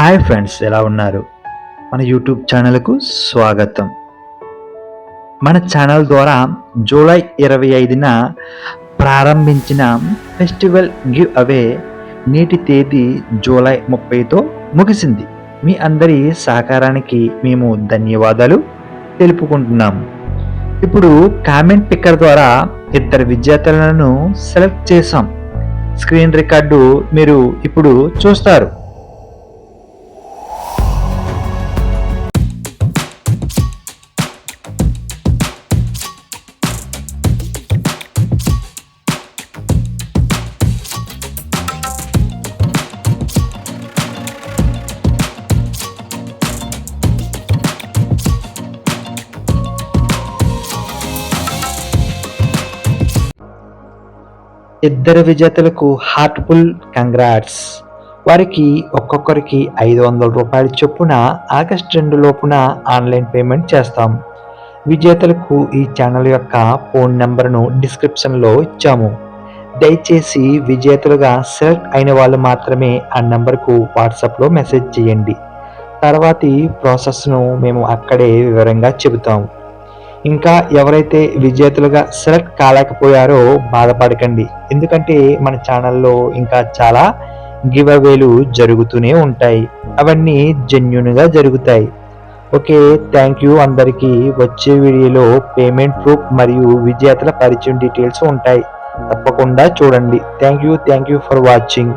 Hi friends, ఎలా ఉన్నారు? మన యూట్యూబ్ ఛానల్కు స్వాగతం. మన ఛానల్ ద్వారా జూలై 25న ప్రారంభించిన ఫెస్టివల్ గివ్ అవే నేటి తేదీ జూలై 30తో ముగిసింది. మీ అందరి సహకారానికి మేము ధన్యవాదాలు తెలుపుకుంటున్నాము. ఇప్పుడు కామెంట్ పిక్కర్ ద్వారా ఇద్దరు విద్యార్థులను సెలెక్ట్ చేశాం. స్క్రీన్ రికార్డు మీరు ఇప్పుడు చూస్తారు. ఇద్దరు విజేతలకు హార్ట్ఫుల్ కంగ్రాట్స్. వారికి ఒక్కొక్కరికి 500 రూపాయల చొప్పున ఆగస్టు 2 లోపున ఆన్లైన్ పేమెంట్ చేస్తాం. విజేతలకు ఈ ఛానల్ యొక్క ఫోన్ నెంబర్ను డిస్క్రిప్షన్లో ఇచ్చాము. దయచేసి విజేతలుగా సెలెక్ట్ అయిన వాళ్ళు మాత్రమే ఆ నెంబర్కు వాట్సాప్లో మెసేజ్ చేయండి. తర్వాతి ప్రాసెస్ను మేము అక్కడే వివరంగా చెబుతాము. ఇంకా ఎవరైతే విజేతలుగా సెలెక్ట్ కాలేకపోయారో బాధపడకండి, ఎందుకంటే మన ఛానల్లో ఇంకా చాలా గివ్ అవేలు జరుగుతూనే ఉంటాయి. అవన్నీ జెన్యూన్గా జరుగుతాయి. ఓకే, థ్యాంక్ యూ అందరికీ. వచ్చే వీడియోలో పేమెంట్ ప్రూఫ్ మరియు విజేతల పరిచయం డీటెయిల్స్ ఉంటాయి. తప్పకుండా చూడండి. Thank you for watching.